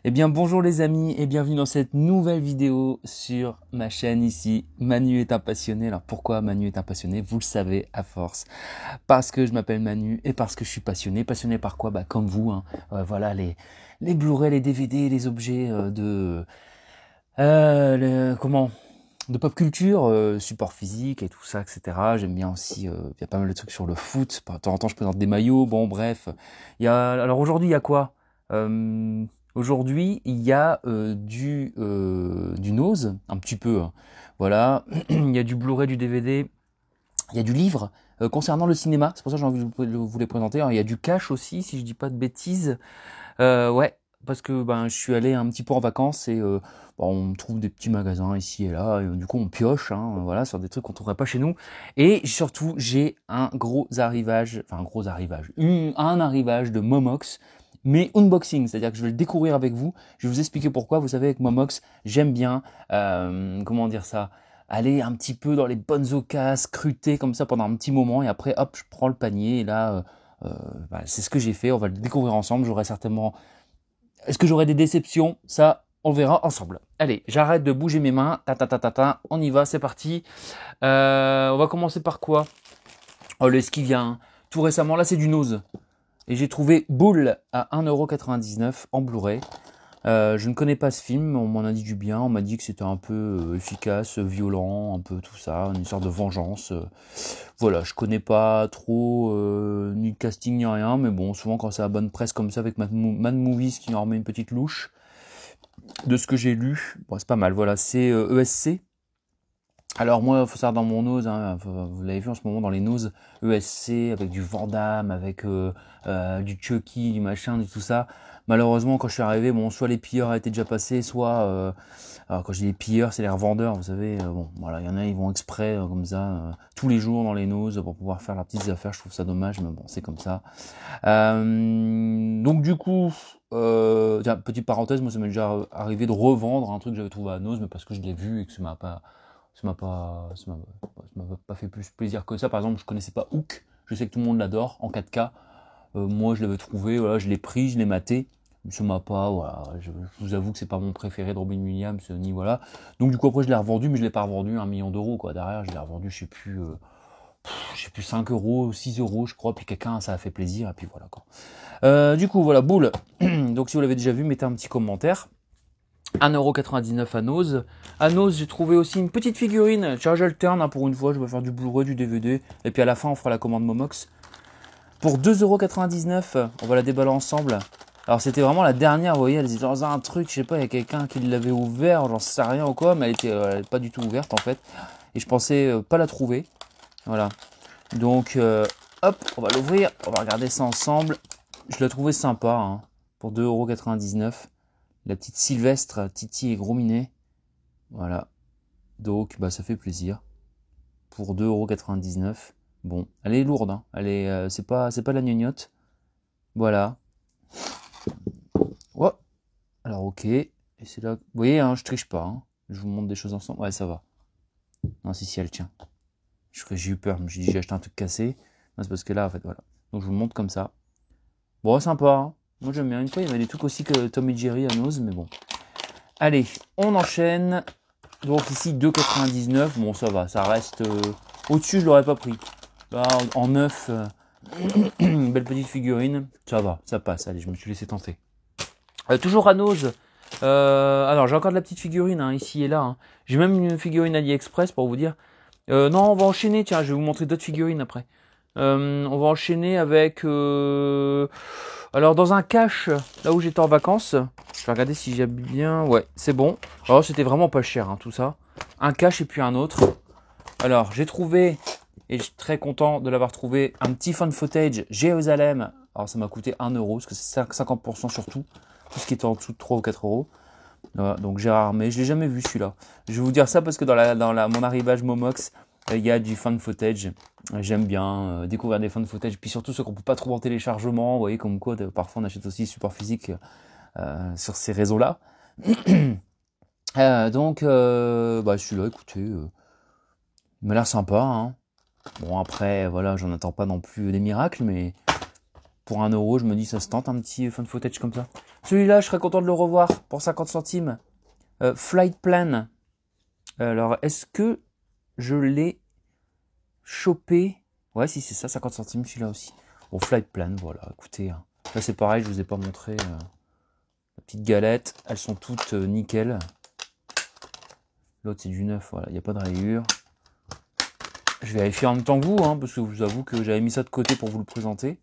Eh bien bonjour les amis et bienvenue dans cette nouvelle vidéo sur ma chaîne ici. Manu est un passionné. Alors pourquoi Manu est un passionné? Vous le savez à force. Parce que je m'appelle Manu et parce que je suis passionné. Passionné par quoi? Bah comme vous, hein. Voilà les Blu-ray, les DVD, les objets comment? De pop culture, support physique et tout ça, etc. J'aime bien aussi, il y a pas mal de trucs sur le foot. De temps en temps, je présente des maillots. Bon, bref. Alors aujourd'hui, il y a quoi? Euh, Aujourd'hui, il y a du Nose, un petit peu, hein. Voilà. Il y a du Blu-ray, du DVD. Il y a du livre concernant le cinéma. C'est pour ça que j'ai envie de vous les présenter. Alors, il y a du cash aussi, si je dis pas de bêtises. Ouais, parce que ben je suis allé un petit peu en vacances et bon, on trouve des petits magasins ici et là, et du coup on pioche, hein, voilà, sur des trucs qu'on trouverait pas chez nous. Et surtout j'ai un gros arrivage, enfin un gros arrivage, un arrivage de Momox, mais unboxing, c'est-à-dire que je vais le découvrir avec vous. Je vais vous expliquer pourquoi. Vous savez, avec Momox, j'aime bien, comment dire ça, aller un petit peu dans les bonnes occasions, scruter comme ça pendant un petit moment, et après hop, je prends le panier et là. Bah, c'est ce que j'ai fait, on va le découvrir ensemble. J'aurai certainement. Est-ce que j'aurai des déceptions? Ça, on verra ensemble. Allez, j'arrête de bouger mes mains. Ta, on y va, c'est parti. On va commencer par quoi? Oh, le ski vient. Tout récemment, là, c'est du Nose. Et j'ai trouvé Bull à 1,99€ en Blu-ray. Je ne connais pas ce film, on m'en a dit du bien, on m'a dit que c'était un peu efficace, violent, un peu tout ça, une sorte de vengeance. Voilà, je connais pas trop ni le casting ni rien, mais bon, souvent quand c'est la bonne presse comme ça avec Mad Movies qui en remet une petite louche, de ce que j'ai lu, bon, c'est pas mal. Voilà, c'est ESC. Alors moi, il faut savoir dans mon nose, hein, vous l'avez vu en ce moment dans les noses, ESC avec du Van Damme, avec du Chucky, du machin, du tout ça. Malheureusement, quand je suis arrivé, bon, soit les pilleurs étaient déjà passés, soit, alors quand je dis les pilleurs, c'est les revendeurs, vous savez. Bon, voilà, il y en a, ils vont exprès comme ça tous les jours dans les noses pour pouvoir faire leurs petites affaires. Je trouve ça dommage, mais bon, c'est comme ça. Donc du coup, tiens, petite parenthèse, moi ça m'est déjà arrivé de revendre un truc que j'avais trouvé à Nose, mais parce que je l'ai vu et que ça m'a pas fait plus plaisir que ça. Par exemple, je connaissais pas Hook, je sais que tout le monde l'adore en 4K. Moi, je l'avais trouvé, voilà, je l'ai pris, je l'ai maté. Ça m'a pas, voilà, je vous avoue que c'est pas mon préféré de Robin Williams, ni voilà. Donc du coup après je l'ai revendu, mais je l'ai pas revendu 1 million d'euros quoi. Derrière, je l'ai revendu, je sais plus 5 euros, 6 euros, je crois. Puis quelqu'un, ça a fait plaisir, et puis voilà quoi. Du coup, voilà, boule. Donc si vous l'avez déjà vu, mettez un petit commentaire. 1,99€ à Nose. À Nose, j'ai trouvé aussi une petite figurine. Tiens, j'alterne, hein, pour une fois, je vais faire du Blu-ray, du DVD. Et puis à la fin, on fera la commande Momox. Pour 2,99€, on va la déballer ensemble. Alors c'était vraiment la dernière, vous voyez, elle était dans un truc, je sais pas, il y a quelqu'un qui l'avait ouvert, j'en sais rien ou quoi, mais elle était pas du tout ouverte en fait. Et je pensais pas la trouver. Voilà. Donc, hop, on va l'ouvrir, on va regarder ça ensemble. Je l'ai trouvé sympa, hein, pour 2,99€. La petite Sylvestre, Titi et Gros Minet. Voilà. Donc, bah, ça fait plaisir. Pour 2,99€. Bon, elle est lourde, hein. C'est pas la gnognotte. Voilà. Oh. Alors, ok. Et c'est là. Vous voyez, hein, je triche pas, hein. Je vous montre des choses ensemble. Ouais, ça va. Non, si, elle tient. J'ai eu peur. Je me suis dit, j'ai acheté un truc cassé. Non, c'est parce que là, en fait, voilà. Donc, je vous montre comme ça. Bon, sympa, hein. Moi, j'aime bien. Une fois, il y avait des trucs aussi que Tom et Jerry à Nose, mais bon. Allez, on enchaîne. Donc ici 2,99€, bon ça va, ça reste au-dessus, je l'aurais pas pris. Là, en neuf, une belle petite figurine, ça va, ça passe. Allez, je me suis laissé tenter. Toujours à Nose. Alors j'ai encore de la petite figurine, hein, ici et là, hein. J'ai même une figurine AliExpress pour vous dire. Non, on va enchaîner. Tiens, je vais vous montrer d'autres figurines après. On va enchaîner avec. Alors dans un cache, là où j'étais en vacances, je vais regarder si j'ai bien. Ouais, c'est bon. Alors c'était vraiment pas cher, hein, tout ça. Un cache et puis un autre. Alors j'ai trouvé, et je suis très content de l'avoir trouvé, un petit fan footage Jérusalem. Alors ça m'a coûté 1€, parce que c'est 50% sur tout. Tout ce qui était en dessous de 3 ou 4€. Voilà, donc Gérard May, je l'ai jamais vu celui-là. Je vais vous dire ça parce que dans mon arrivage Momox, il y a du fan footage. J'aime bien découvrir des fan footage, puis surtout ceux qu'on peut pas trouver en téléchargement. Vous voyez, comme quoi, parfois on achète aussi support physique sur ces réseaux-là. Donc, bah, celui-là, écoutez, il m'a l'air sympa, hein. Bon, après, voilà, j'en attends pas non plus des miracles, mais pour 1€, je me dis, ça se tente un petit fan footage comme ça. Celui-là, je serais content de le revoir pour 50 centimes. Flight Plan. Alors, est-ce que je l'ai chopé? Ouais, si c'est ça, 50 centimes, celui-là aussi. Bon, Flight Plan, voilà, écoutez. Hein. Là, c'est pareil, je vous ai pas montré la petite galette. Elles sont toutes nickel. L'autre, c'est du neuf, voilà, il n'y a pas de rayures. Je vais vérifier en même temps que vous, hein, parce que je vous avoue que j'avais mis ça de côté pour vous le présenter.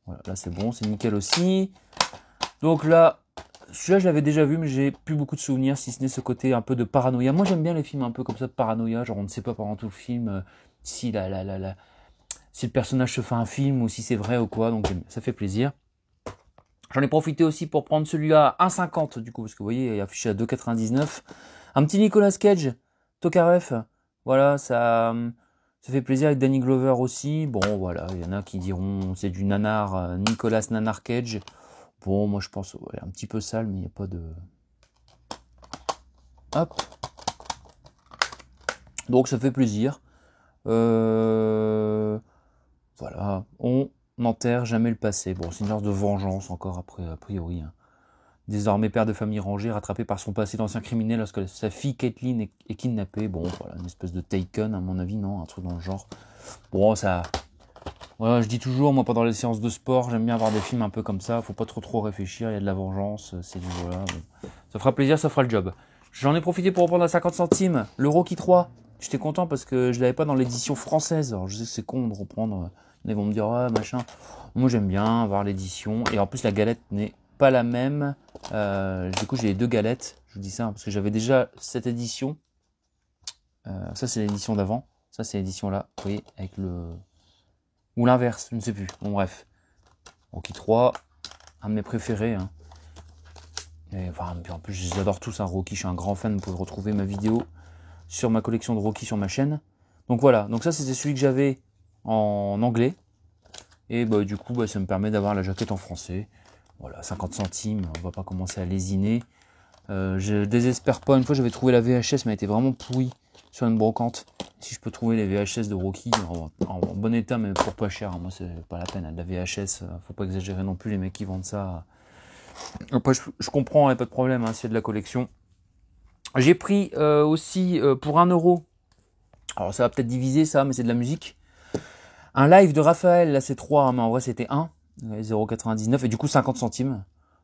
Voilà, là, c'est bon, c'est nickel aussi. Donc là, celui-là, je l'avais déjà vu, mais j'ai plus beaucoup de souvenirs, si ce n'est ce côté un peu de paranoïa. Moi, j'aime bien les films un peu comme ça de paranoïa, genre on ne sait pas pendant tout le film si si le personnage se fait un film ou si c'est vrai ou quoi, donc ça fait plaisir. J'en ai profité aussi pour prendre celui-là à 1,50 du coup, parce que vous voyez, il est affiché à 2,99. Un petit Nicolas Cage, Tokarev, voilà, ça fait plaisir avec Danny Glover aussi. Bon, voilà, il y en a qui diront c'est du nanar, Nicolas Nanar Cage. Bon, moi je pense, ouais, un petit peu sale, mais il n'y a pas de... Hop. Donc ça fait plaisir. Voilà, on n'enterre jamais le passé. Bon, c'est une sorte de vengeance encore après, a priori. Hein. Désormais père de famille rangé, rattrapé par son passé d'ancien criminel lorsque sa fille Caitlyn est kidnappée. Bon, voilà, une espèce de Taken, à mon avis, non, un truc dans le genre. Bon, ça... Voilà, je dis toujours, moi, pendant les séances de sport, j'aime bien avoir des films un peu comme ça. Faut pas trop réfléchir, il y a de la vengeance, c'est du voilà. Bon. Ça fera plaisir, ça fera le job. J'en ai profité pour reprendre à 50 centimes le Rocky 3. J'étais content parce que je l'avais pas dans l'édition française. Alors, je sais que c'est con de reprendre. Ils vont me dire, ah, machin. Moi, j'aime bien avoir l'édition. Et en plus, la galette n'est pas la même. Du coup, j'ai les deux galettes. Je vous dis ça hein, parce que j'avais déjà cette édition. Ça, c'est l'édition d'avant. Ça, c'est l'édition là. Vous voyez, avec le... Ou l'inverse, je ne sais plus. Bon, bref. Rocky 3, un de mes préférés. Hein. Et, enfin, en plus, je les adore tous. Hein. Rocky, je suis un grand fan. Vous pouvez retrouver ma vidéo sur ma collection de Rocky sur ma chaîne. Donc voilà. Donc ça, c'était celui que j'avais en anglais. Et bah, du coup, bah, ça me permet d'avoir la jaquette en français. Voilà, 50 centimes. On va pas commencer à lésiner. Je désespère pas. Une fois, j'avais trouvé la VHS, mais elle était vraiment pourrie sur une brocante. Si je peux trouver les VHS de Rocky en bon état, mais pour pas cher, hein, moi c'est pas la peine. Hein, de la VHS, faut pas exagérer non plus les mecs qui vendent ça. Après, je comprends, il n'y a pas de problème, hein, c'est de la collection. J'ai pris aussi pour 1€. Alors ça va peut-être diviser ça, mais c'est de la musique. Un live de Raphaël, là c'est 3, hein, mais en vrai c'était 1, 0,99 et du coup 50 centimes,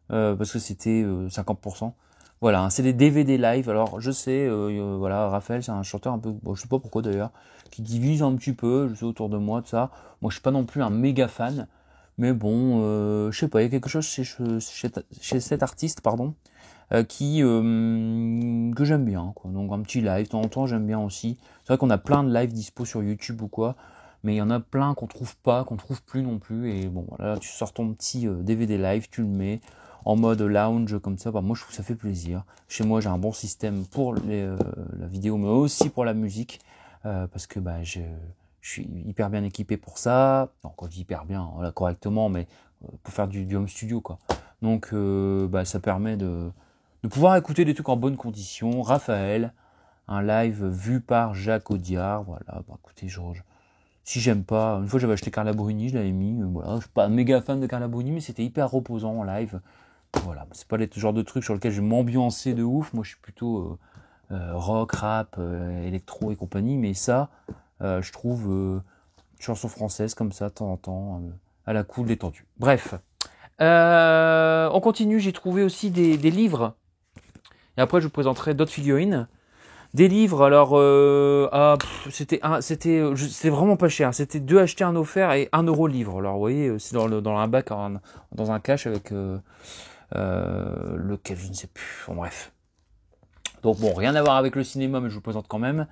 parce que c'était 50%. Voilà, hein, c'est des DVD live. Alors je sais, voilà, Raphaël c'est un chanteur un peu, bon, je sais pas pourquoi d'ailleurs, qui divise un petit peu, je sais autour de moi de ça. Moi je suis pas non plus un méga fan, mais bon, je sais pas, il y a quelque chose chez cet artiste, pardon, qui que j'aime bien, quoi. Donc un petit live, de temps en temps j'aime bien aussi. C'est vrai qu'on a plein de lives dispo sur YouTube ou quoi, mais il y en a plein qu'on trouve pas, qu'on trouve plus non plus. Et bon, voilà, tu sors ton petit DVD live, tu le mets en mode lounge comme ça, bah moi je trouve que ça fait plaisir. Chez moi j'ai un bon système pour la vidéo, mais aussi pour la musique, parce que bah je suis hyper bien équipé pour ça. Donc quand je dis hyper bien, voilà, correctement, mais pour faire du home studio quoi. Donc bah ça permet de pouvoir écouter des trucs en bonnes conditions. Raphaël, un live vu par Jacques Audiard, voilà. Bah écoutez, si j'aime pas, une fois j'avais acheté Carla Bruni, je l'avais mis, voilà, je suis pas un méga fan de Carla Bruni, mais c'était hyper reposant en live. Voilà, c'est pas le genre de truc sur lequel je vais m'ambiancer de ouf. Moi, je suis plutôt rock, rap, électro et compagnie. Mais ça, je trouve chanson française comme ça, de temps en temps, à la cool, détendue. Bref, on continue. J'ai trouvé aussi des livres. Et après, je vous présenterai d'autres figurines. Des livres, alors c'était vraiment pas cher. C'était 2 achetés, 1 offert et 1€ livre. Alors vous voyez, c'est dans un bac, dans un cache avec lequel je ne sais plus. Bon, bref. Donc bon, rien à voir avec le cinéma, mais je vous le présente quand même.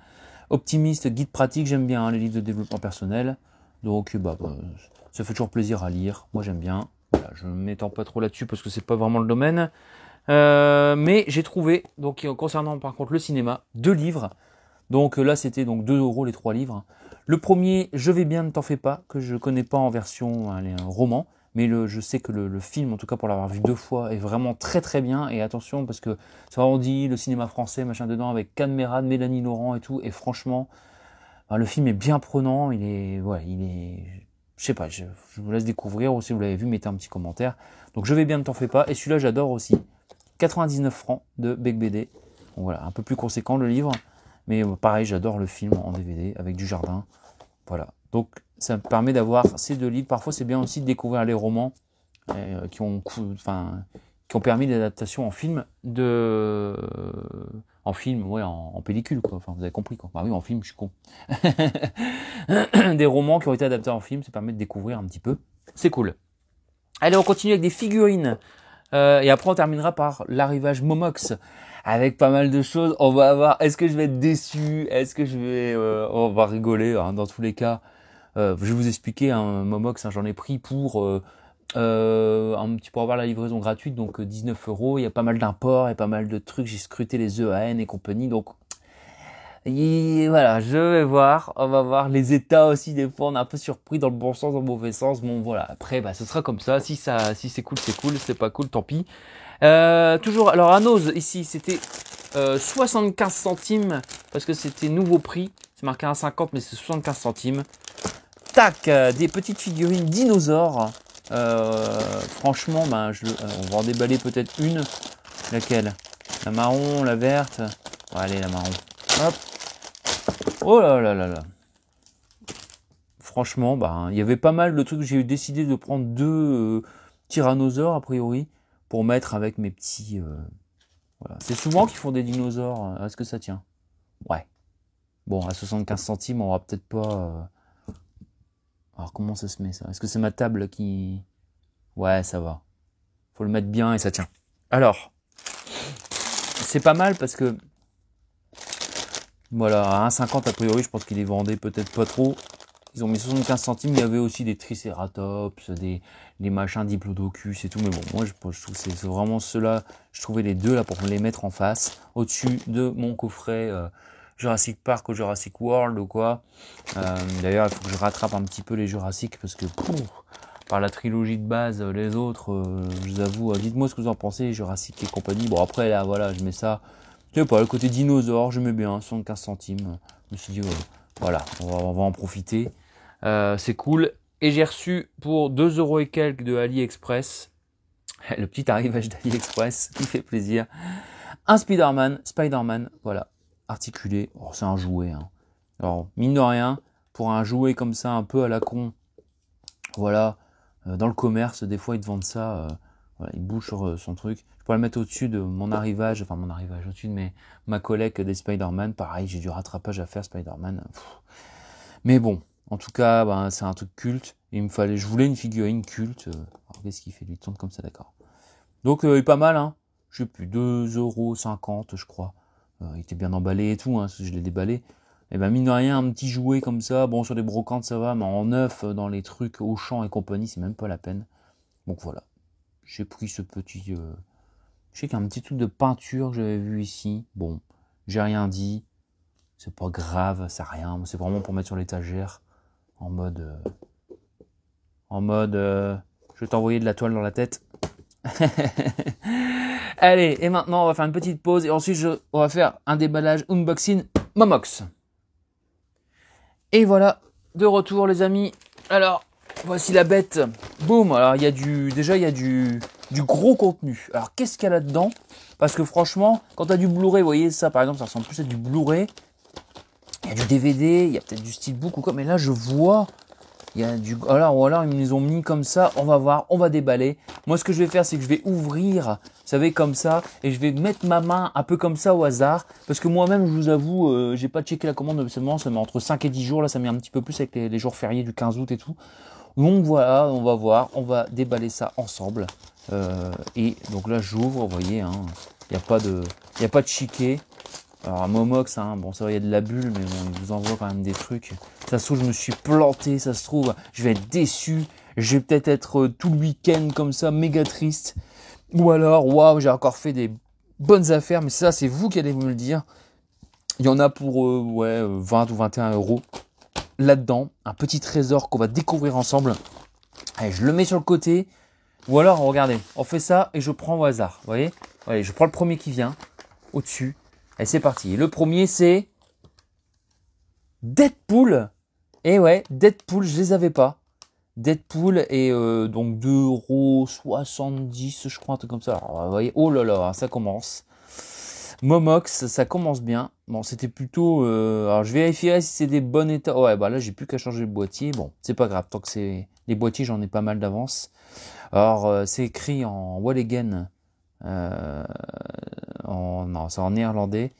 Optimiste, guide pratique, j'aime bien hein, les livres de développement personnel. Donc bah, ça fait toujours plaisir à lire. Moi j'aime bien. Voilà, je ne m'étends pas trop là-dessus parce que c'est pas vraiment le domaine. Mais j'ai trouvé, donc concernant par contre le cinéma, 2 livres. Donc là c'était donc 2€ les 3 livres. Le premier, Je vais bien, ne t'en fais pas, que je connais pas en version un roman, mais je sais que le film, en tout cas pour l'avoir vu 2 fois, est vraiment très très bien. Et attention parce que ça on dit le cinéma français machin dedans avec Can Merad, Mélanie Laurent et tout. Et franchement, le film est bien prenant. Il est Je sais pas, je vous laisse découvrir, ou si vous l'avez vu, mettez un petit commentaire. Donc je vais bien, ne t'en fais pas. Et celui-là, j'adore aussi. 99 francs de Bec BD. Donc voilà, un peu plus conséquent le livre. Mais pareil, j'adore le film en DVD avec du jardin. Voilà. Donc ça me permet d'avoir ces deux livres. Parfois, c'est bien aussi de découvrir les romans qui ont permis l'adaptation en film en film, ouais, en pellicule, quoi. Enfin, vous avez compris, quoi. Bah oui, en film, je suis con. Des romans qui ont été adaptés en film, ça permet de découvrir un petit peu. C'est cool. Allez, on continue avec des figurines. Et après, on terminera par l'arrivage Momox. Avec pas mal de choses. On va voir, est-ce que je vais être déçu? Est-ce que je vais... on va rigoler, hein, dans tous les cas. Je vais vous expliquer, hein, Momox, hein, j'en ai pris pour... un petit pour avoir la livraison gratuite, donc 19 €. Il y a pas mal d'imports et pas mal de trucs. J'ai scruté les EAN et compagnie, donc voilà, je vais voir. On va voir les états aussi. Des fois, on est un peu surpris dans le bon sens, dans le mauvais sens. Bon, voilà. Après, bah, ce sera comme ça. Si c'est cool, c'est cool. C'est pas cool, tant pis. Toujours, alors à Nose, ici, c'était 75 centimes parce que c'était nouveau prix. C'est marqué 1,50, mais c'est 75 centimes. Tac, des petites figurines dinosaures. Franchement, ben, on va en déballer peut-être une. Laquelle? La marron, la verte? Bon, allez, la marron. Hop. Oh là là là là. Franchement, ben, il y avait pas mal de trucs. J'ai décidé de prendre deux tyrannosaures, a priori, pour mettre avec mes petits... voilà. C'est souvent qu'ils font des dinosaures. Est-ce que ça tient? Ouais. Bon, à 75 centimes, on va peut-être pas... Alors, comment ça se met, ça? Est-ce que c'est ma table qui... Ouais, ça va. Faut le mettre bien et ça tient. Alors, c'est pas mal parce que... Voilà, à 1,50 a priori, je pense qu'ils les vendaient peut-être pas trop. Ils ont mis 75 centimes, il y avait aussi des Triceratops, des machins Diplodocus et tout. Mais bon, moi, je trouve que c'est vraiment ceux-là. Je trouvais les deux là pour me les mettre en face, au-dessus de mon coffret Jurassic Park ou Jurassic World ou quoi. D'ailleurs, il faut que je rattrape un petit peu les Jurassic parce que par la trilogie de base, les autres, je vous avoue, dites-moi ce que vous en pensez, Jurassic et compagnie. Bon, après, là, voilà, je mets ça. Je sais pas, le côté dinosaure, je mets bien, 75 centimes. Je me suis dit, voilà, on va en profiter. C'est cool. Et j'ai reçu pour 2 € et quelques de AliExpress, le petit arrivage d'AliExpress, qui fait plaisir, un Spider-Man, voilà, articulé. Oh, c'est un jouet, hein. Alors, mine de rien, pour un jouet comme ça, un peu à la con, voilà, dans le commerce, des fois, ils te vendent ça, voilà, il bouge sur son truc. Je pourrais le mettre au-dessus de mon arrivage, au-dessus de ma collecte des Spider-Man. Pareil, j'ai du rattrapage à faire, Spider-Man. Mais bon, en tout cas, ben, c'est un truc culte. Je voulais une figurine culte. Alors, qu'est-ce qu'il fait? Lui tourne comme ça, d'accord. Donc, il est pas mal, hein. Je sais plus, 2,50 €, je crois. Il était bien emballé et tout, hein, je l'ai déballé. Et ben, mine de rien, un petit jouet comme ça, bon, sur des brocantes, ça va, mais en neuf, dans les trucs Auchan et compagnie, c'est même pas la peine. Donc, voilà. J'ai pris ce petit... Je sais qu'il y a un petit truc de peinture que j'avais vu ici. Bon, j'ai rien dit. C'est pas grave, c'est rien. C'est vraiment pour mettre sur l'étagère. En mode... je vais t'envoyer de la toile dans la tête. Allez, et maintenant, on va faire une petite pause. Et ensuite, on va faire un déballage unboxing Momox. Et voilà, de retour, les amis. Alors, voici la bête. Boum. Alors, il y a du gros contenu. Alors, qu'est-ce qu'il y a là-dedans? Parce que franchement, quand tu as du Blu-ray, vous voyez ça, par exemple, ça ressemble plus à du Blu-ray. Il y a du DVD, il y a peut-être du steelbook ou quoi. Mais là, je vois, il y a du... Alors, ils me les ont mis comme ça. On va voir, on va déballer. Moi, ce que je vais faire, c'est que je vais ouvrir, vous savez, comme ça. Et je vais mettre ma main un peu comme ça au hasard. Parce que moi-même, je vous avoue, j'ai pas checké la commande seulement. Ça met entre 5 et 10 jours. Là, ça met un petit peu plus avec les jours fériés du 15 août et tout. Donc voilà, on va voir. On va déballer ça ensemble. Et donc là, j'ouvre, vous voyez, hein. Il n'y a pas de chiquet. Alors, à Momox, hein, bon, ça va, il y a de la bulle, mais bon, il vous envoie quand même des trucs. Ça se trouve, je me suis planté, ça se trouve, je vais être déçu. Je vais peut-être être tout le week-end comme ça, méga triste. Ou alors, waouh, j'ai encore fait des bonnes affaires, mais ça, c'est vous qui allez me le dire. Il y en a pour 20 ou 21 € là-dedans. Un petit trésor qu'on va découvrir ensemble. Allez, je le mets sur le côté. Ou alors, regardez, on fait ça et je prends au hasard. Vous voyez? Allez, je prends le premier qui vient, au-dessus. Et c'est parti. Le premier, c'est Deadpool. Et ouais, Deadpool, je les avais pas. Deadpool et donc 2,70 € je crois, un truc comme ça. Alors, vous voyez, oh là là, ça commence. Momox, ça commence bien. Bon, c'était plutôt... alors, je vérifierai si c'est des bons états. Ouais, bah là, j'ai plus qu'à changer le boîtier. Bon, c'est pas grave. Tant que c'est... Les boîtiers, j'en ai pas mal d'avance. Alors, c'est écrit en Walligen. Non, c'est en néerlandais.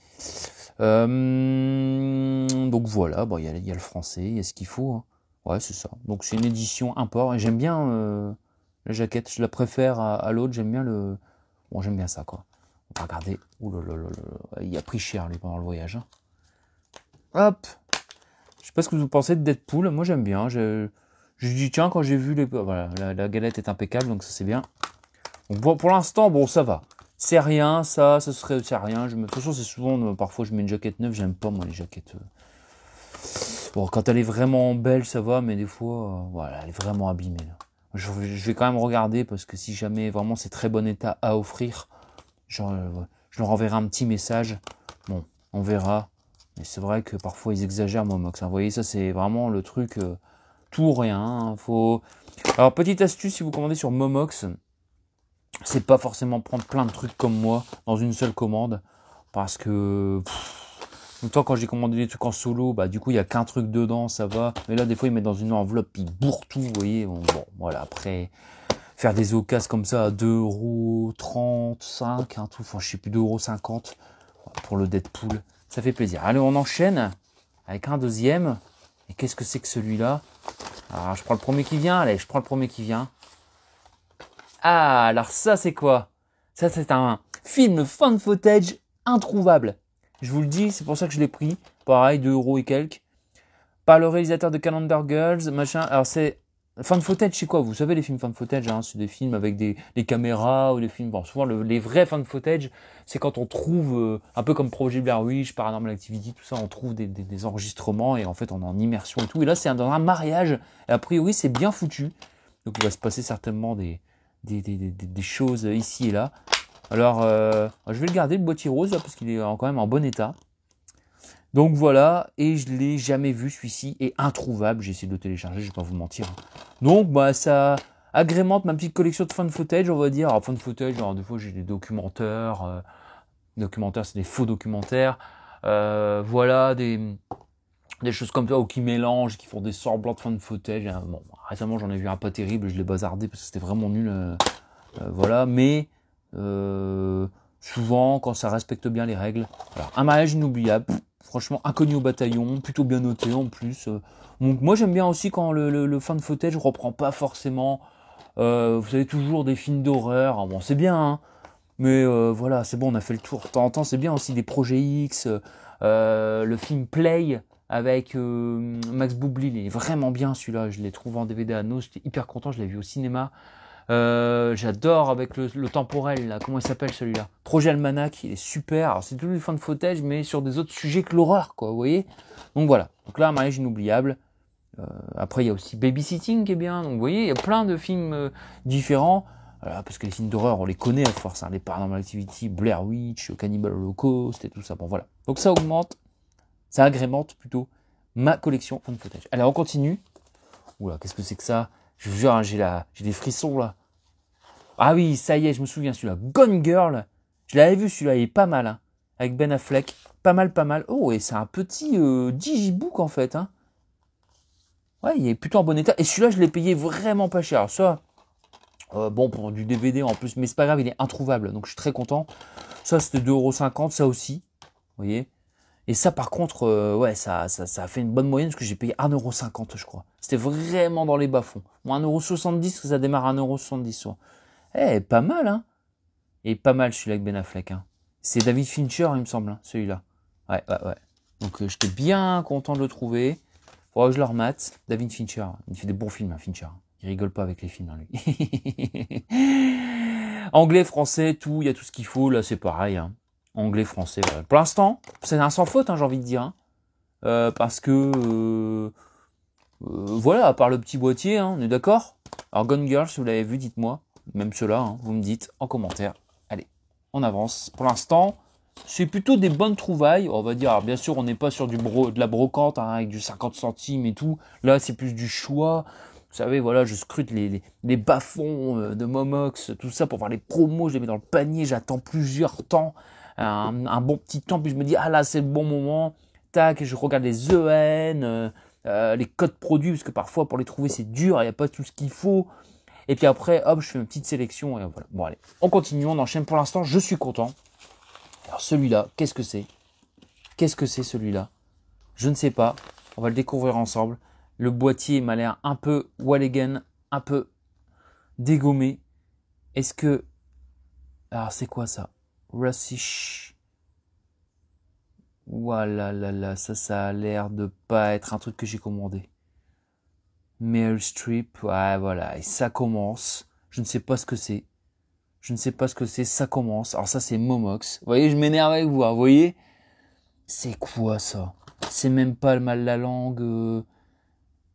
Donc voilà, bon, y a le français, il y a ce qu'il faut. Hein. Ouais, c'est ça. Donc c'est une édition import. Et j'aime bien la jaquette. Je la préfère à l'autre. J'aime bien le... Bon, j'aime bien ça, quoi. On va regarder. Ouh là là là là. Il a pris cher, lui, pendant le voyage. Hein. Hop. Je sais pas ce que vous pensez de Deadpool. Moi, j'aime bien. Je dis, tiens, quand j'ai vu les... Voilà, la galette est impeccable, donc ça, c'est bien. Donc, bon, pour l'instant, bon, ça va. C'est rien, ça serait... C'est rien. De toute façon, c'est souvent... parfois, je mets une jaquette neuve. J'aime pas, moi, les jaquettes... Bon, quand elle est vraiment belle, ça va, mais des fois, voilà, elle est vraiment abîmée, là. Je vais quand même regarder, parce que si jamais, vraiment, c'est très bon état à offrir... Genre, je leur enverrai un petit message. Bon, on verra. Mais c'est vrai que parfois ils exagèrent, Momox. Vous voyez, ça c'est vraiment le truc tout ou rien. Hein. Faut... Alors, petite astuce, si vous commandez sur Momox, c'est pas forcément prendre plein de trucs comme moi dans une seule commande. Parce que... Autant quand j'ai commandé des trucs en solo, bah du coup il y a qu'un truc dedans, ça va. Mais là, des fois, ils mettent dans une enveloppe, ils bourrent tout, vous voyez. Bon, voilà, après... Faire des occasions comme ça à 2,35 €, un tout, enfin je sais plus, 2,50 € pour le Deadpool. Ça fait plaisir. Allez, on enchaîne avec un deuxième. Et qu'est-ce que c'est que celui-là? Alors, je prends le premier qui vient. Allez, je prends le premier qui vient. Ah, alors ça, c'est quoi? Ça, c'est un film fan footage introuvable. Je vous le dis, c'est pour ça que je l'ai pris. Pareil, 2 € et quelques. Par le réalisateur de Calendar Girls, machin. Alors, c'est... Fan footage, c'est quoi? Vous savez, les films fan footage, hein, c'est des films avec des caméras ou des films... Bon, souvent, les vrais fan footage, c'est quand on trouve, un peu comme Projet Blair Witch, Paranormal Activity, tout ça, on trouve des enregistrements et en fait, on est en immersion et tout. Et là, c'est dans un mariage. Et a priori, c'est bien foutu. Donc, il va se passer certainement des choses ici et là. Alors, je vais le garder, le boîtier rose, là, parce qu'il est quand même en bon état. Donc voilà, et je l'ai jamais vu celui-ci, est introuvable, j'ai essayé de le télécharger, je vais pas vous mentir. Donc bah ça agrémente ma petite collection de fan footage, on va dire. Alors fan footage, alors des fois j'ai des documentaires, documentaires c'est des faux documentaires, voilà, des choses comme ça, ou qui mélangent, qui font des semblants de fan footage. Bon, récemment j'en ai vu un pas terrible, je l'ai bazardé parce que c'était vraiment nul, voilà, mais... souvent quand ça respecte bien les règles. Alors, un mariage inoubliable, franchement inconnu au bataillon, plutôt bien noté en plus. Donc moi j'aime bien aussi quand le fan footage reprend pas forcément, vous savez, toujours des films d'horreur. Alors, bon, c'est bien, hein, mais voilà, c'est bon, on a fait le tour. De temps en temps, c'est bien aussi des projets X, le film Play avec Max Boublil, il est vraiment bien celui-là. Je l'ai trouvé en DVD à Nos, j'étais hyper content, je l'ai vu au cinéma. J'adore avec le temporel là, comment il s'appelle celui-là? Projet Almanac, il est super. Alors c'est tout du fan footage mais sur des autres sujets que l'horreur, quoi, vous voyez. Donc voilà. Donc là, un mariage inoubliable. Après il y a aussi Babysitting qui est bien. Donc vous voyez, il y a plein de films différents. Parce que les films d'horreur, on les connaît à force, hein, les Paranormal Activity, Blair Witch, Cannibal Holocaust et tout ça. Bon voilà. Donc ça augmente, ça agrémente plutôt ma collection fan footage. Allez, on continue. Oula, qu'est-ce que c'est que ça? Je vous jure, hein, j'ai des frissons là. Ah oui, ça y est, je me souviens celui-là. Gone Girl. Je l'avais vu celui-là, il est pas mal. Hein, avec Ben Affleck. Pas mal, pas mal. Oh, et c'est un petit digibook en fait. Hein. Ouais, il est plutôt en bon état. Et celui-là, je l'ai payé vraiment pas cher. Ça, bon, pour du DVD en plus, mais c'est pas grave, il est introuvable. Donc je suis très content. Ça, c'était 2,50 €, ça aussi. Vous voyez. Et ça, par contre, ouais, ça a fait une bonne moyenne parce que j'ai payé 1,50 €, je crois. C'était vraiment dans les bas-fonds. Bon, 1,70 €, ça démarre à 1,70 €, soit. Eh, pas mal, hein. Et pas mal celui-là avec Ben Affleck, hein. C'est David Fincher, il me semble, hein, celui-là. Ouais. Donc, j'étais bien content de le trouver. Faudra que je le remate. David Fincher, il fait des bons films, hein, Fincher. Il rigole pas avec les films, hein, lui. Anglais, français, tout, il y a tout ce qu'il faut. Là, c'est pareil, hein. Anglais, français, voilà. Pour l'instant, c'est un sans faute, hein, j'ai envie de dire. Hein. Parce que... voilà, à part le petit boîtier, hein, on est d'accord. Alors, Gone Girl, si vous l'avez vu, dites-moi. Même ceux-là, hein, vous me dites en commentaire. Allez, on avance. Pour l'instant, c'est plutôt des bonnes trouvailles. On va dire, alors bien sûr, on n'est pas sur de la brocante, hein, avec du 50 centimes et tout. Là, c'est plus du choix. Vous savez, voilà, je scrute les bas-fonds de Momox, tout ça pour voir les promos, je les mets dans le panier, j'attends plusieurs temps, un bon petit temps, puis je me dis, ah là, c'est le bon moment, tac, je regarde les EN, les codes produits, parce que parfois, pour les trouver, c'est dur, il n'y a pas tout ce qu'il faut. Et puis après, hop, je fais une petite sélection, et voilà. Bon, allez, on continue, on enchaîne. Pour l'instant, je suis content. Alors, celui-là, qu'est-ce que c'est? Qu'est-ce que c'est, celui-là? Je ne sais pas, on va le découvrir ensemble. Le boîtier m'a l'air un peu Walligan, un peu dégommé. Est-ce que... Alors, c'est quoi ça? Russish. Voilà, là, là, ça a l'air de pas être un truc que j'ai commandé. Meryl Streep, ouais, voilà, et ça commence. Je ne sais pas ce que c'est. Je ne sais pas ce que c'est, ça commence. Alors ça, c'est Momox. Vous voyez, je m'énerve avec vous, hein, vous voyez? C'est quoi ça? C'est même pas le mal la langue...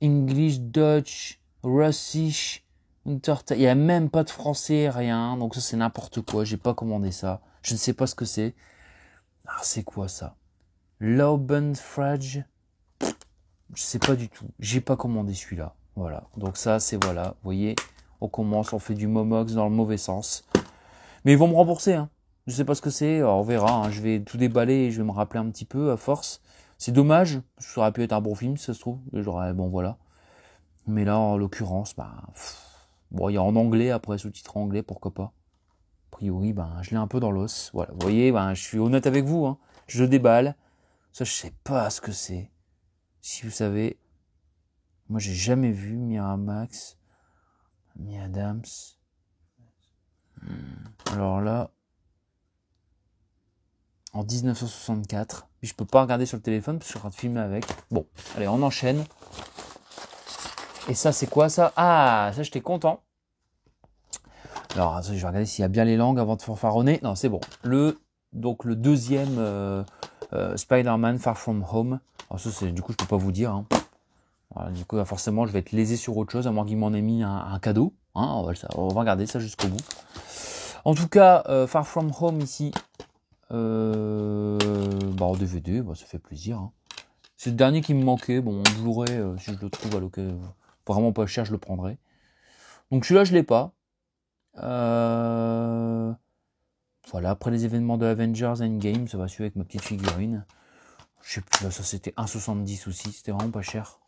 English, Dutch, Russish, il n'y a même pas de français, rien. Donc ça, c'est n'importe quoi. J'ai pas commandé ça. Je ne sais pas ce que c'est. Alors, c'est quoi ça? Laubenfrage? Je sais pas du tout. J'ai pas commandé celui-là. Voilà. Donc ça, c'est voilà. Vous voyez, on commence, on fait du Momox dans le mauvais sens. Mais ils vont me rembourser, hein. Je sais pas ce que c'est. Alors, on verra, hein. Je vais tout déballer et je vais me rappeler un petit peu à force. C'est dommage. Ça aurait pu être un bon film, si ça se trouve. J'aurais, bon, voilà. Mais là, en l'occurrence, bon, il y a en anglais, après sous-titre anglais, pourquoi pas. A priori, je l'ai un peu dans l'os. Voilà, vous voyez, je suis honnête avec vous, hein. Je déballe. Ça, je sais pas ce que c'est. Si vous savez, moi, j'ai jamais vu Miramax, Mi Adams. Alors là, en 1964, puis je peux pas regarder sur le téléphone parce que je suis en train de filmer avec. Bon, allez, on enchaîne. Et ça, c'est quoi ça? Ah, ça, j'étais content. Alors, je vais regarder s'il y a bien les langues avant de fanfaronner. Non, c'est bon. Donc le deuxième Spider-Man Far From Home. Alors ça, du coup, je peux pas vous dire. Hein. Voilà, du coup, forcément, je vais être lésé sur autre chose, à moins qu'il m'en ait mis un cadeau. Hein, on va regarder ça jusqu'au bout. En tout cas, Far From Home ici, en DVD, ça fait plaisir. Hein. C'est le dernier qui me manquait. Bon, en Blu-ray, si je le trouve à l'occasion, vraiment pas cher, je le prendrai. Donc celui-là, je l'ai pas. Voilà, après les événements de Avengers Endgame, ça va suivre avec ma petite figurine. Je sais plus, là, ça c'était 1,70 aussi, c'était vraiment pas cher.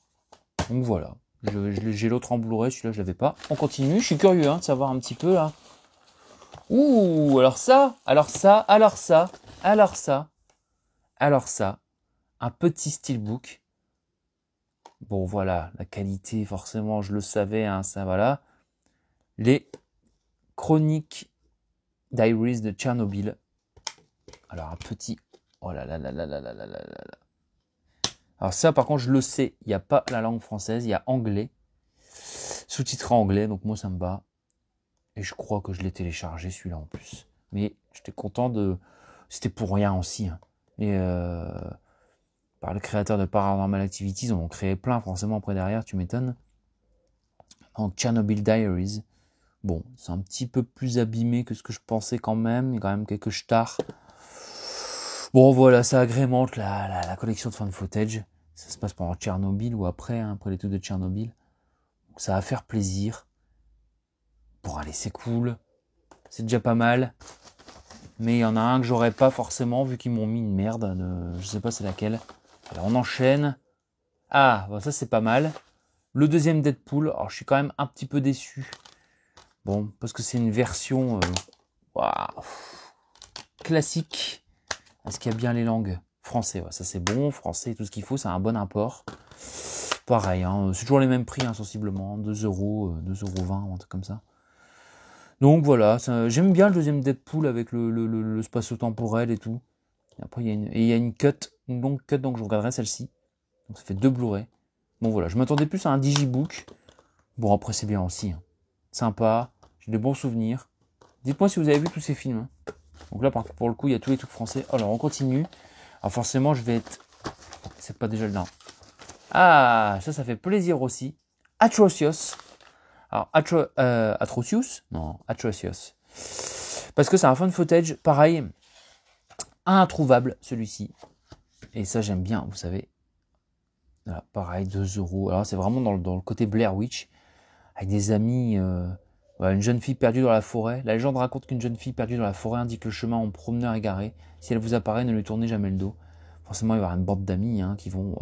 Donc voilà, j'ai l'autre en Blu-ray, celui-là je l'avais pas. On continue, je suis curieux de savoir un petit peu là. Ouh, alors ça, un petit steelbook. Bon voilà, la qualité forcément je le savais, hein, ça voilà. Les Chroniques Diaries de Tchernobyl. Alors un petit... Oh là là là là là là là là là. Alors ça par contre je le sais, il n'y a pas la langue française, il y a anglais. Sous-titré anglais, donc moi ça me bat. Et je crois que je l'ai téléchargé celui-là en plus. Mais j'étais content de... C'était pour rien aussi. Hein. Et par le créateur de Paranormal Activities, ils en ont créé plein forcément après derrière, tu m'étonnes. Donc Chernobyl Diaries. Bon, c'est un petit peu plus abîmé que ce que je pensais quand même. Il y a quand même quelques stars. Bon voilà, ça agrémente la collection de fan footage. Ça se passe pendant Tchernobyl ou après, hein, après les trucs de Tchernobyl. Donc ça va faire plaisir. Bon allez, c'est cool. C'est déjà pas mal. Mais il y en a un que j'aurais pas forcément vu qu'ils m'ont mis une merde. Je sais pas c'est laquelle. Alors on enchaîne. Ah, bon, ça c'est pas mal. Le deuxième Deadpool. Alors je suis quand même un petit peu déçu. Bon, parce que c'est une version classique. Est-ce qu'il y a bien les langues? Français, ouais, ça c'est bon. Français, tout ce qu'il faut, c'est un bon import. Pareil, hein, c'est toujours les mêmes prix, hein, sensiblement. 2€, 2,20€, un truc comme ça. Donc voilà, j'aime bien le deuxième Deadpool avec le spatio-temporel et tout. Et après, il y a une longue cut, donc je regarderai celle-ci. Donc ça fait 2 Blu-ray. Bon voilà, je m'attendais plus à un digibook. Bon après c'est bien aussi. Hein. Sympa, j'ai des bons souvenirs. Dites-moi si vous avez vu tous ces films. Hein. Donc là pour le coup, il y a tous les trucs français. Alors on continue. Alors forcément, je vais être... C'est pas déjà le nom. Ah, ça fait plaisir aussi. Atrocious. Alors, Atrocious? Non, Atrocious. Parce que c'est un fan footage, pareil, introuvable, celui-ci. Et ça, j'aime bien, vous savez. Voilà, pareil, 2€. Alors, c'est vraiment dans le côté Blair Witch. avec des amis. Voilà, une jeune fille perdue dans la forêt. La légende raconte qu'une jeune fille perdue dans la forêt indique le chemin en promeneur égaré. Si elle vous apparaît, ne lui tournez jamais le dos. Forcément, il va y avoir une bande d'amis qui vont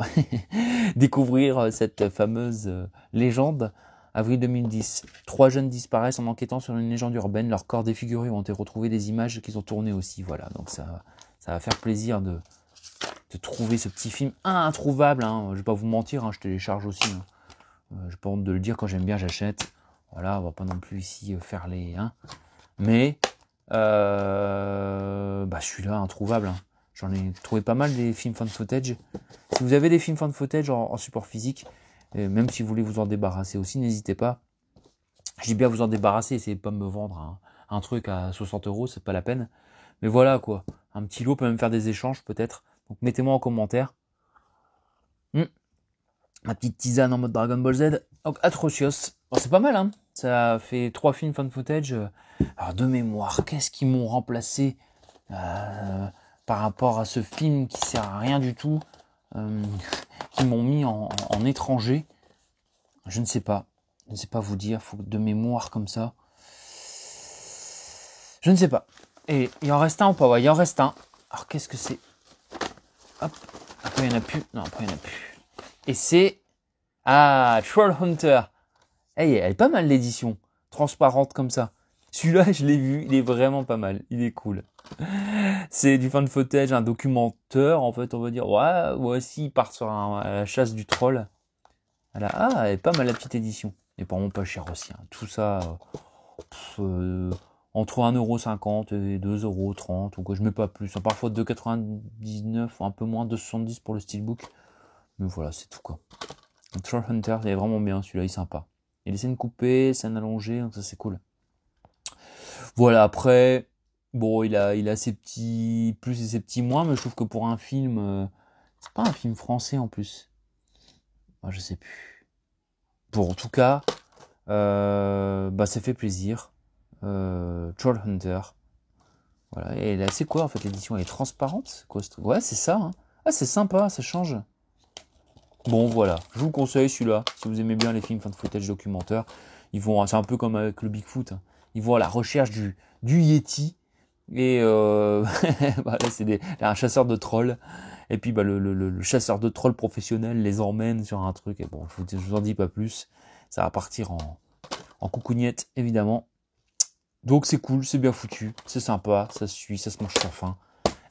découvrir cette fameuse légende. Avril 2010. 3 jeunes disparaissent en enquêtant sur une légende urbaine. Leurs corps défigurés ont été retrouvés, des images qu'ils ont tournées aussi. Voilà, donc ça va faire plaisir de trouver ce petit film introuvable. Je vais pas vous mentir, je télécharge aussi. J'ai pas honte de le dire, quand j'aime bien, j'achète. Voilà, on va pas non plus ici faire les... Mais celui-là, introuvable. J'en ai trouvé pas mal des films fan footage. Si vous avez des films fan footage en support physique, même si vous voulez vous en débarrasser aussi, n'hésitez pas. Je dis bien vous en débarrasser, essayez pas de me vendre un truc à 60€, c'est pas la peine. Mais voilà quoi, un petit lot peut même faire des échanges peut-être. Donc mettez-moi en commentaire. Ma petite tisane en mode Dragon Ball Z. Donc Atrocious. Bon, c'est pas mal, Ça fait 3 films fan footage. Alors de mémoire, qu'est-ce qu'ils m'ont remplacé par rapport à ce film qui sert à rien du tout, qui m'ont mis en étranger. Je ne sais pas vous dire, faut de mémoire comme ça. Je ne sais pas. Et il en reste un ou pas? Ouais, il en reste un. Alors qu'est-ce que c'est? Hop. Après il n'y en a plus. Non, après il n'y en a plus. Et c'est... Trollhunter. Elle est pas mal l'édition. Transparente comme ça. Celui-là, je l'ai vu, il est vraiment pas mal. Il est cool. C'est du fan footage, un documentaire, en fait, on va dire. Ouais, si, il part sur la chasse du troll. Elle est pas mal la petite édition. Et pas vraiment pas cher aussi. Tout ça, entre 1,50€ et 2,30€ ou quoi, je mets pas plus. Parfois 2,99€ ou un peu moins, 2,70€ pour le steelbook. Mais voilà, c'est tout quoi. Trollhunter, il est vraiment bien, celui-là, il est sympa. Il y a des scènes coupées, scènes allongées, donc ça c'est cool. Voilà, après, bon, il a ses petits plus et ses petits moins, mais je trouve que pour un film, c'est pas un film français en plus. Je sais plus. Bon, en tout cas, ça fait plaisir. Trollhunter. Voilà, et là, c'est quoi en fait l'édition? Elle est transparente? Ouais, c'est ça. C'est sympa, ça change. Bon, voilà, je vous conseille celui-là. Si vous aimez bien les films fan footage documentaires, c'est un peu comme avec le Bigfoot. Ils vont à la recherche du Yeti. Et là, c'est un chasseur de trolls. Et puis le chasseur de trolls professionnel les emmène sur un truc. Et bon, je vous en dis pas plus. Ça va partir en coucougnette, évidemment. Donc c'est cool, c'est bien foutu, c'est sympa, ça se suit, ça se mange sans faim.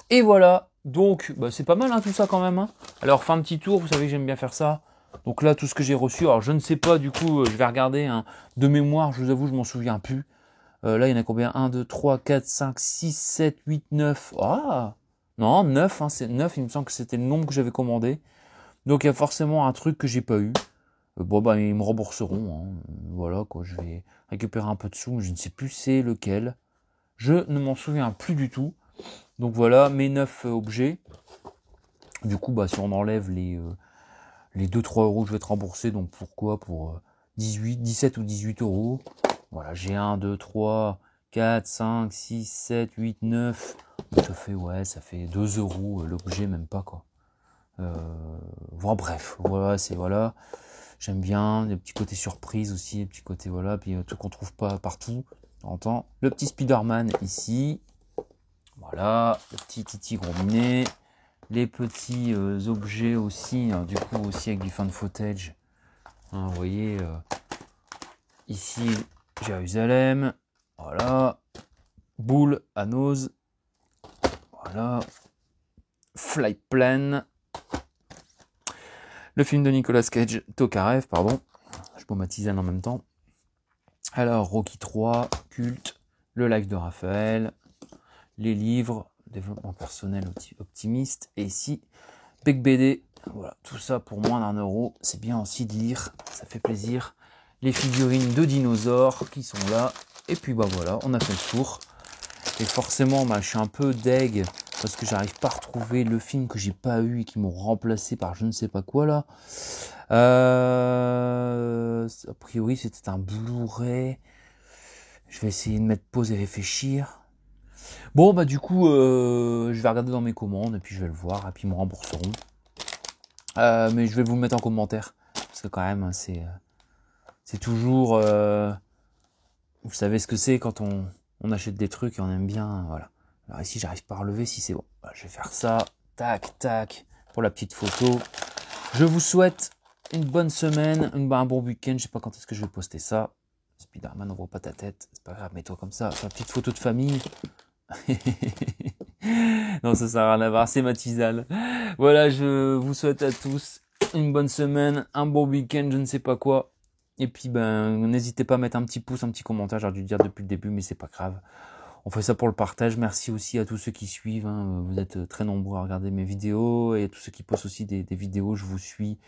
Et voilà, donc c'est pas mal tout ça quand même. Alors fais un petit tour, vous savez que j'aime bien faire ça. Donc là, tout ce que j'ai reçu, alors je ne sais pas du coup, je vais regarder de mémoire, je vous avoue, je m'en souviens plus. Là, il y en a combien? 1, 2, 3, 4, 5, 6, 7, 8, 9. Non, 9, c'est 9, il me semble que c'était le nombre que j'avais commandé. Donc il y a forcément un truc que j'ai pas eu. Ils me rembourseront. Voilà, quoi, je vais récupérer un peu de sous, mais je ne sais plus c'est lequel. Je ne m'en souviens plus du tout. Donc voilà, mes 9 objets. Du coup, si on enlève les 2-3 € je vais être remboursé, donc pourquoi? Pour 17 ou 18€. Voilà, j'ai 1, 2, 3, 4, 5, 6, 7, 8, 9. Ça fait 2€ l'objet, même pas quoi. Bref, voilà. J'aime bien, les petits côtés surprise aussi, les petits côtés puis un truc qu'on trouve pas partout. On entend le petit Spider-Man ici. Voilà, le petit Titi Gromminet. Les petits objets aussi, du coup aussi avec du fan footage. Vous voyez, ici, Jérusalem. Voilà. Boule à nose. Voilà. Flyplane. Le film de Nicolas Cage, Tokarev, pardon. Je bois ma tisane en même temps. Alors, Rocky 3, Culte, le live de Raphaël, les livres, développement personnel optimiste, et ici, Big BD. Voilà, tout ça pour moins d'1€. C'est bien aussi de lire, ça fait plaisir. Les figurines de dinosaures qui sont là. Et puis voilà, on a fait le tour. Et forcément, je suis un peu deg parce que j'arrive pas à retrouver le film que j'ai pas eu et qui m'ont remplacé par je ne sais pas quoi là. A priori, c'était un Blu-ray. Je vais essayer de mettre pause et réfléchir. Bon, du coup, je vais regarder dans mes commandes et puis je vais le voir et puis ils me rembourseront. Mais je vais vous le mettre en commentaire parce que quand même, c'est C'est toujours... vous savez ce que c'est quand on achète des trucs et on aime bien, voilà. Alors ici, j'arrive pas à relever si c'est bon. Voilà, je vais faire ça, tac, tac, pour la petite photo. Je vous souhaite une bonne semaine, un bon week-end. Je sais pas quand est-ce que je vais poster ça. Spider-Man, n'envoie pas ta tête. C'est pas grave, mets-toi comme ça. Fais une petite photo de famille. Non, ça sert à rien à voir, c'est ma tisane. Voilà, je vous souhaite à tous une bonne semaine, un bon week-end, je ne sais pas quoi. Et puis, n'hésitez pas à mettre un petit pouce, un petit commentaire. J'aurais dû le dire depuis le début, mais c'est pas grave. On fait ça pour le partage. Merci aussi à tous ceux qui suivent. Hein. Vous êtes très nombreux à regarder mes vidéos et à tous ceux qui postent aussi des vidéos. Je vous suis.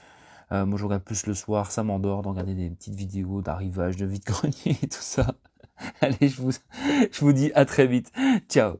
Moi, je regarde plus le soir. Ça m'endort de regarder des petites vidéos d'arrivage, de vide-grenier et tout ça. Allez, je vous dis à très vite. Ciao.